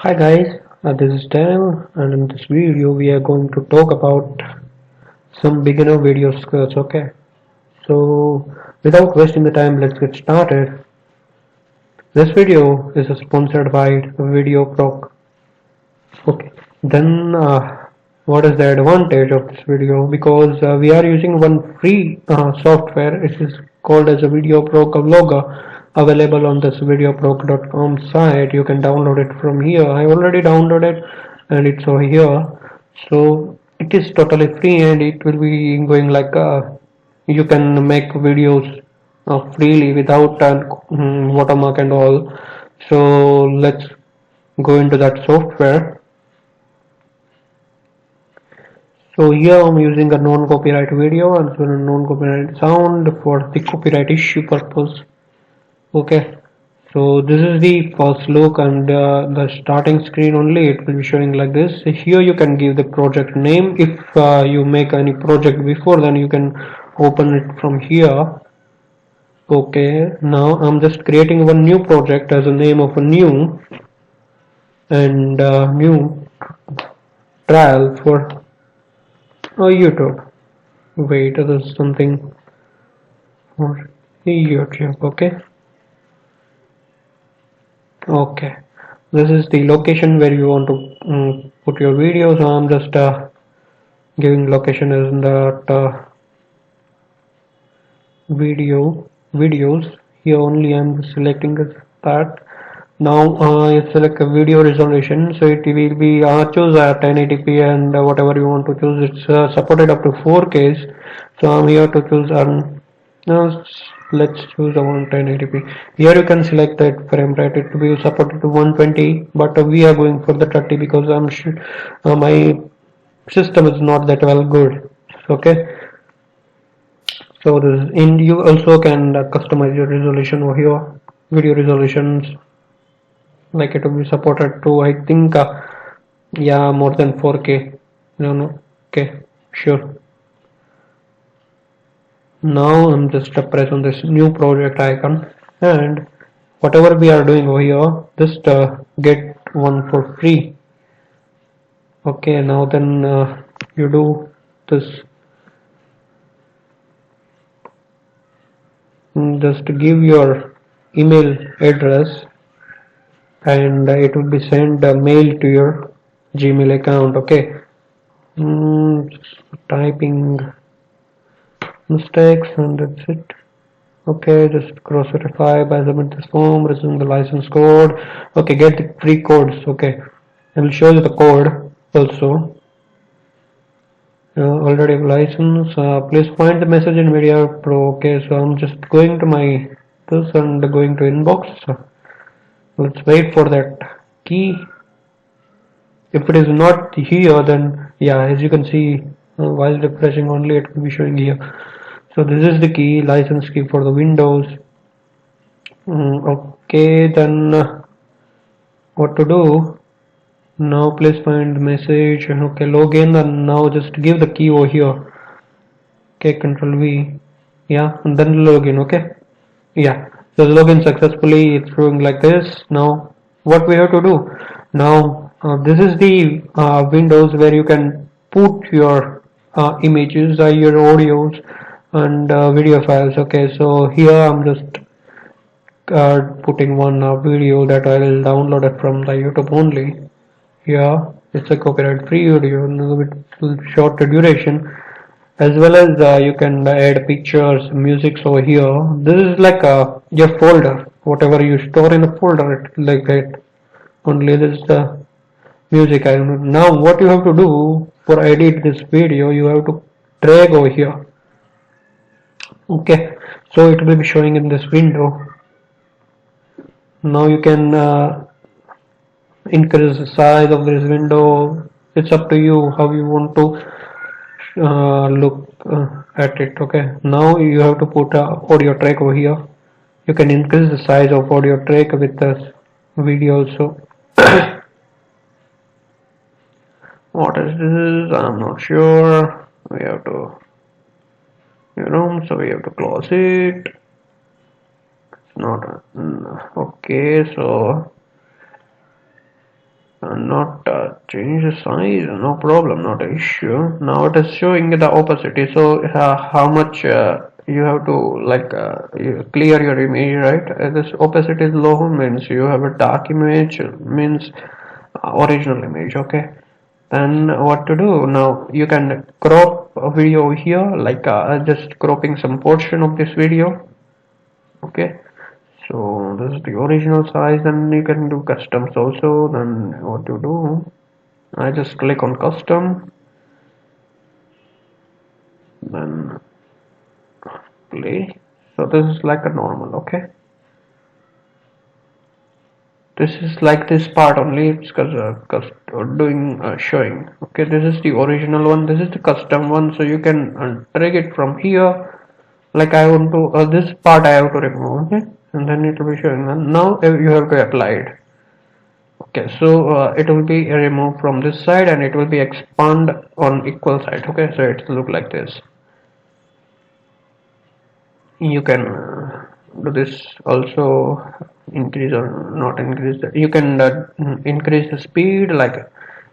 Hi guys, this is Dan, and in this video we are going to talk about some beginner video skills. Okay, so without wasting the time, let's get started. This video is sponsored by VideoProc. Okay, then what is the advantage of this video? Because we are using one free software. It is called as a VideoProc Vlogger, available on this VideoProc.com site. You can download it from here. I already downloaded and it's over here. So it is totally free and it will be going like you can make videos freely without watermark and all. So let's go into that software. So here I'm using a non-copyright video and a non-copyright sound for the copyright issue purpose. Okay, so this is the first look and the starting screen only. It will be showing like this. Here you can give the project name. If you make any project before, then you can open it from here. Okay, now I'm just creating one new project as a name of a new and new trial for YouTube. Wait, there's something for YouTube. Okay, this is the location where you want to put your video. So I'm just giving location as that videos. Here only I'm selecting that. Now I select a video resolution, so it will be choose 1080p and whatever you want to choose. It's supported up to 4K, so I'm here to choose now let's choose a 1080p. Here you can select that frame rate. It will be supported to 120, but we are going for the 30 because I'm sure my system is not that well good. Okay, so this in you also can customize your resolution over here. Video resolutions, like it will be supported to I think yeah, more than 4K. No, okay, sure. Now I'm just press on this new project icon, and whatever we are doing over here, just get one for free. Okay, now then you do this. Just give your email address and it will be sent a mail to your Gmail account. Okay, typing mistakes and that's it. Okay, just cross verify by submit this form, resume the license code. Okay, get the free codes. Okay, I will show you the code also. Already have license. Please find the message in VideoPro. Okay, so I'm just going to my this and going to inbox. Let's wait for that key. If it is not here, then yeah, as you can see, while refreshing only it will be showing here. So this is the key, license key for the Windows. Okay, then what to do? Now please find the message. Okay, login and now just give the key over here. Okay, Control V. Yeah, and then login. Okay. Yeah, so login successfully. It's showing like this. Now what we have to do? Now this is the Windows where you can put your images, your audios and video files. Okay, so here I'm just putting one video that I will download it from the YouTube only. Yeah, it's a copyright free video, with short duration, as well as you can add pictures, music over here. This is like your folder, whatever you store in a folder, like that. Only this is the music. I don't know. Now what you have to do for edit this video, you have to drag over here. Okay, so it will be showing in this window. Now you can increase the size of this window. It's up to you how you want to look at it. Okay, now you have to put a audio track over here. You can increase the size of audio track with this video also. What is this? I'm not sure. We have to, so we have to close it. It's not okay. So change the size, no problem, not an issue. Now it is showing the opacity, so how much you have to like you clear your image, right? This opacity is low means you have a dark image, means original image. Okay, then what to do now? You can crop a video here, like just cropping some portion of this video. Okay, so this is the original size, and you can do customs also. Then what to do? I just click on custom, then play. So this is like a normal. Okay, this is like this part only. It's doing showing. Okay, this is the original one, this is the custom one, so you can drag it from here. Like I want to this part I have to remove. Okay, and then it will be showing, and now you have to apply it. Okay, so it will be removed from this side and it will be expand on equal side. Okay, so it will look like this. You can do this also, increase or not increase. You can increase the speed, like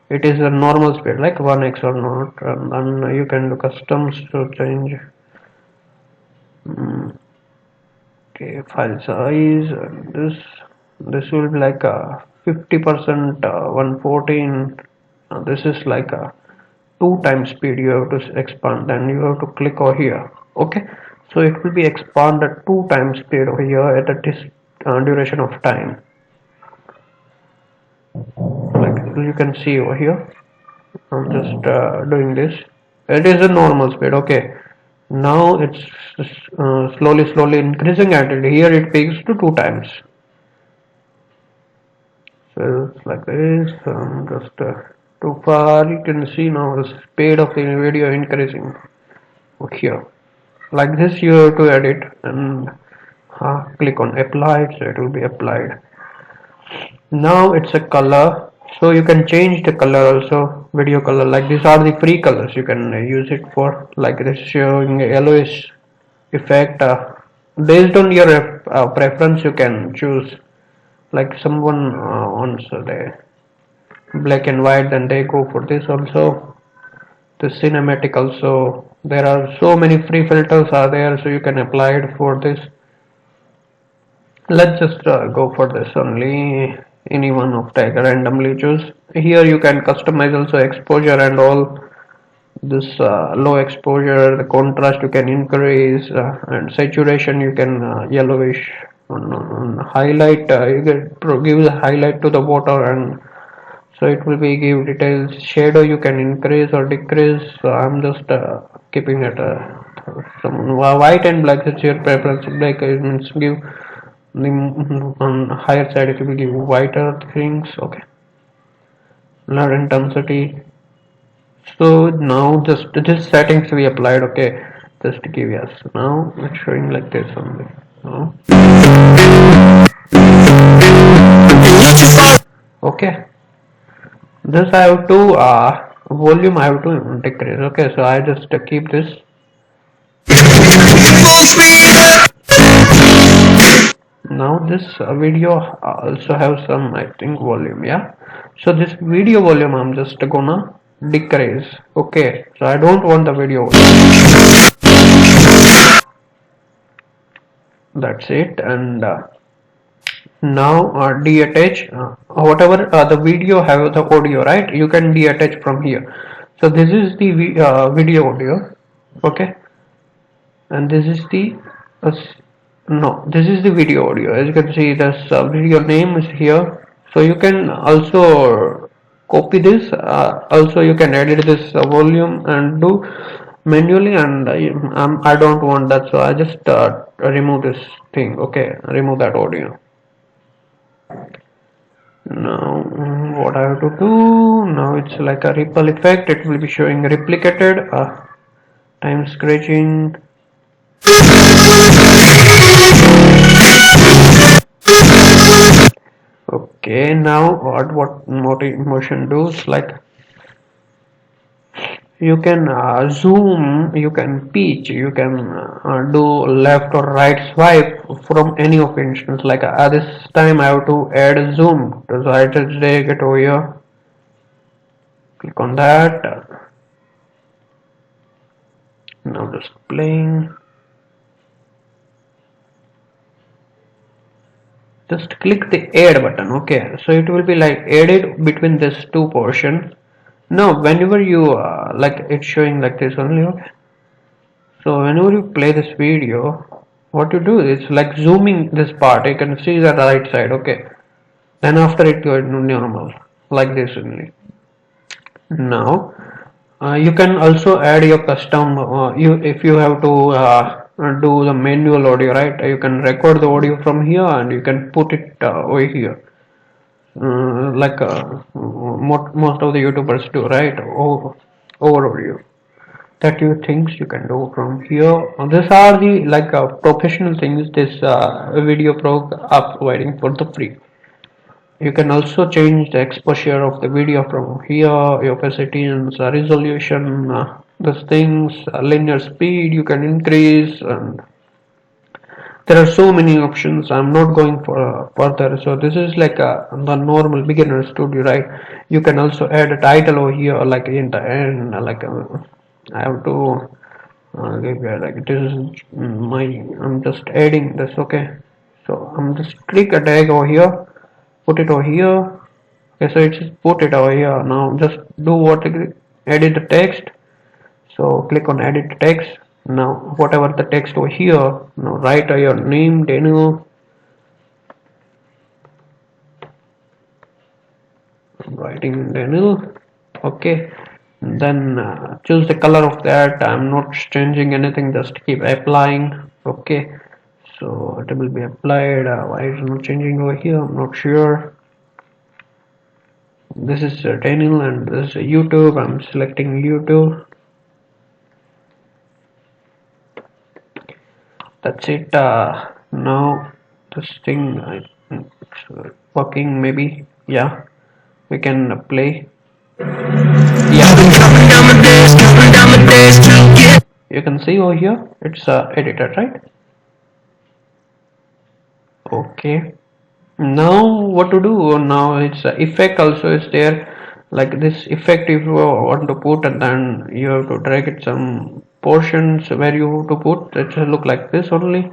it is a normal speed like 1x or not, and you can do customs to change. Okay, file size, this will be like a 50%, 114. This is like a 2 times speed you have to expand, and you have to click over here. Okay, so it will be expanded 2 times speed over here at this duration of time. Like you can see over here, I'm just doing this. It is a normal speed. Okay, now it's slowly increasing, and here it peaks to 2 times. So it's like this. Just too far. You can see now the speed of the video increasing over here. Like this you have to edit, and click on apply, so it will be applied. Now it's a color, so you can change the color also, video color. Like these are the free colors you can use it for, like this showing yellowish effect. Based on your preference you can choose, like someone wants the black and white, then they go for this also, the cinematic also. There are so many free filters are there, so you can apply it for this. Let's just go for this only, any one of tag randomly choose. Here you can customize also exposure and all. This low exposure, the contrast you can increase, and saturation you can yellowish. On highlight you can give the highlight to the water, and so it will be give details. Shadow you can increase or decrease, so I'm just keeping it some white and black. It's your preference. Black means give the on higher side, it will give whiter things. Okay, blur intensity. So now just this settings we applied. Okay, just to give yes. Now it's showing like this only. Okay, this I have to volume I have to decrease. Okay, so I just keep this. Now this video also have some, I think, volume. Yeah, so this video volume I'm just gonna decrease. Okay, so I don't want the video volume. That's it. And now detach whatever the video have the audio, right? You can detach from here. So this is the video audio. Okay, and this is the no, this is the video audio. As you can see, this video name is here, so you can also copy this. Also you can edit this volume and do manually, and I don't want that, so I just remove this thing. Okay, remove that audio. Now what I have to do now, it's like a ripple effect. It will be showing replicated time scratching. Okay, now what motion does, like you can zoom, you can pitch, you can do left or right swipe from any of instance. Like this time I have to add zoom, so I just drag it over here. Click on that. Now just playing. Just click the add button. Okay, so it will be like added between this two portion. Now whenever you like it's showing like this only. Okay, so whenever you play this video, what you do is like zooming this part. You can see the right side. Okay, then after it goes to normal like this only. Now you can also add your custom you if you have to do the manual audio, right? You can record the audio from here and you can put it over here, like most of the YouTubers do, right? Over audio that you things you can do from here. These are the like professional things this VideoProc are providing for the free. You can also change the exposure of the video from here, opacity and resolution, those things, linear speed you can increase, and there are so many options. I'm not going for further. So this is like the normal beginner studio, right? You can also add a title over here, like in the end, like I have to give like this is my. I'm just adding this, okay? So I'm just click a tag over here, put it over here. Okay, so it's put it over here. Now just do what, edit the text. So click on edit text. Now whatever the text over here, now write your name, Daniel. I'm writing Daniel. Okay, then choose the color of that. I'm not changing anything, just keep applying. Okay, so it will be applied. Why is it not changing over here? I'm not sure. This is Daniel and this is YouTube. I'm selecting YouTube. That's it. Now this thing it's working, maybe. Yeah, we can play. Yeah, you can see over here it's edited, right? Okay, now what to do now? It's effect also is there, like this effect if you want to put, and then you have to drag it some portions where you have to put. It should look like this only,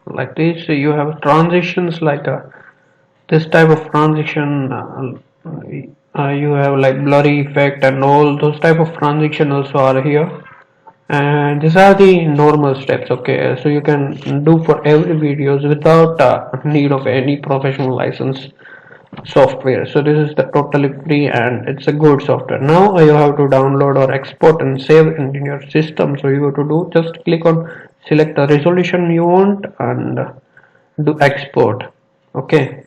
like this. You have transitions like this type of transition. You have like blurry effect and all those type of transition also are here, and these are the normal steps. Okay, so you can do for every videos without need of any professional license software. So this is the totally free and it's a good software. Now you have to download or export and save it in your system. So you have to do just click on select the resolution you want and do export. Okay,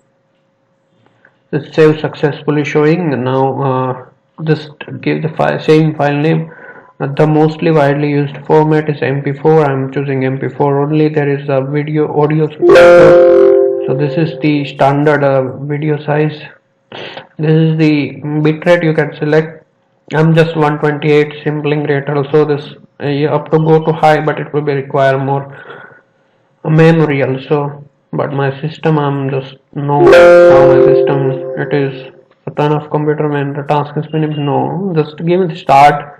the save successfully showing. Now just give the same file name. The mostly widely used format is MP4. I'm choosing MP4 only. There is a video audio, so this is the standard video size. This is the bitrate you can select. I'm just 128 sampling rate. Also this you have to go to high, but it will be require more memory also. But my system, I'm just know how my system it is a ton of computer when the task is finished. No, just give it start.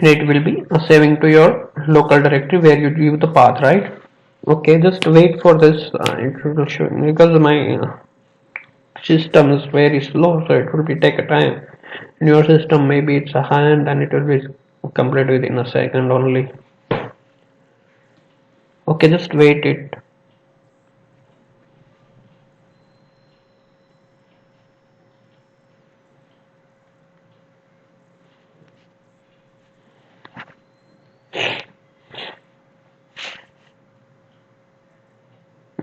It will be saving to your local directory where you give the path, right? Okay, just wait for this. It will show because my system is very slow, so it will be take a time. In your system, maybe it's a hand, and it will be complete within a second only. Okay, just wait it.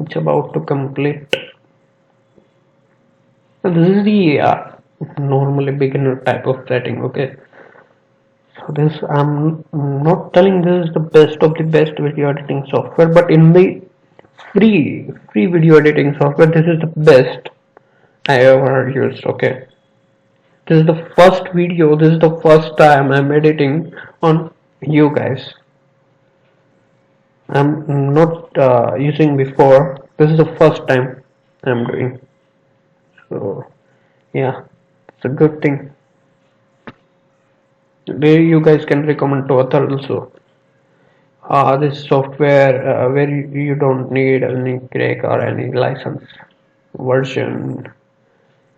It's about to complete. So this is the normally beginner type of setting. Okay, so this I'm not telling this is the best of the best video editing software, but in the free video editing software, this is the best I ever used. Okay, this is the first video. This is the first time I'm editing on you guys. I'm not using before. This is the first time I'm doing. So yeah, it's a good thing. You guys can recommend to others also. This software where you don't need any crack or any license version,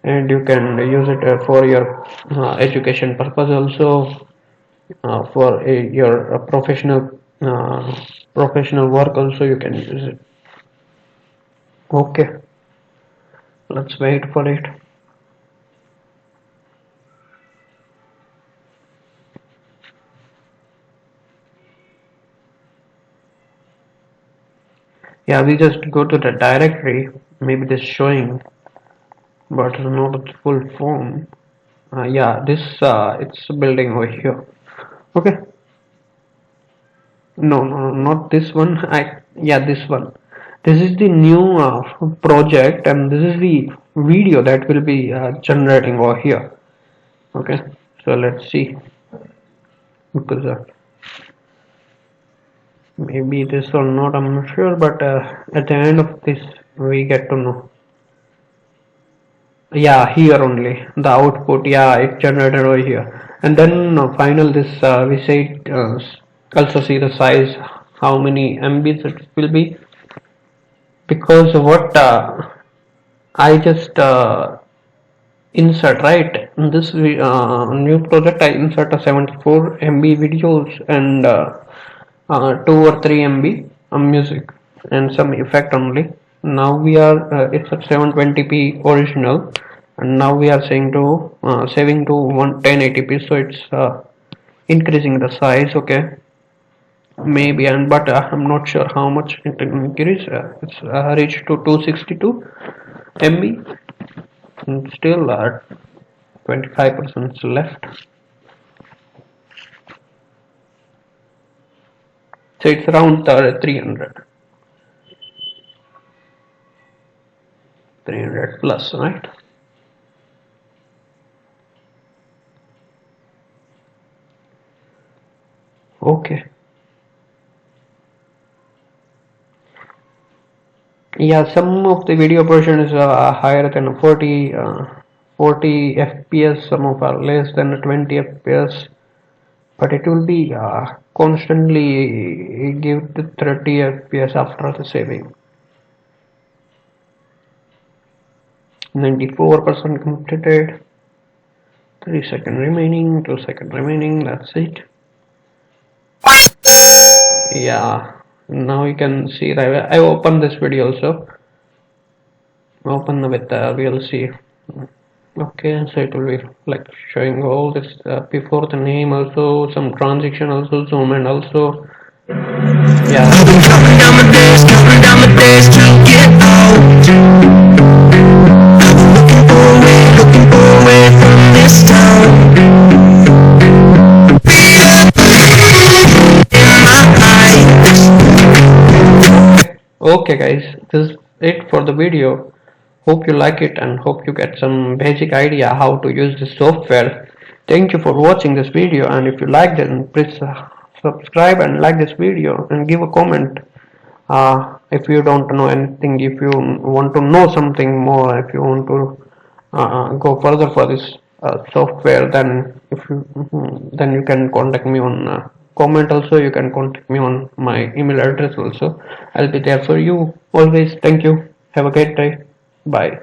and you can use it for your education purpose also, for your professional work also you can use it. Okay, let's wait for it. Yeah, we just go to the directory. Maybe this showing, but not its full form. Yeah, this it's building over here. Okay. No, no, no, not this one. Yeah, this one. This is the new project, and this is the video that will be generating over here. Okay, so let's see, because maybe this or not, I'm not sure, but at the end of this, we get to know. Yeah, here only the output. Yeah, it generated over here, and then final this we say also see the size, how many MBs it will be, because what I just insert, right, in this new project I insert a 74 MB videos and 2 or 3 MB music and some effect only. Now we are it's at 720p original, and now we are saying to saving to 1080p, so it's increasing the size. Okay, maybe, and but I'm not sure how much it will increase. It's reached to 262 MB, and still 25% left, so it's around 300 plus, right? Okay. Yeah, some of the video version is higher than 40 fps, some of are less than 20 fps, but it will be constantly give the 30 fps after the saving. 94% completed, 3 seconds remaining, 2 seconds remaining, that's it. Yeah, now you can see that I open this video also. Open with VLC. Okay, so it will be like showing all this before the name, also some transition, also zoom, and also yeah. I've been counting down the days, to get out. Looking for a way from this town. Okay guys, this is it for the video. Hope you like it and hope you get some basic idea how to use this software. Thank you for watching this video, and if you liked it, then please subscribe and like this video and give a comment. If you don't know anything, if you want to know something more, if you want to go further for this software, then then you can contact me on comment. Also you can contact me on my email address also. I'll be there for you always. Thank you, have a great day, bye.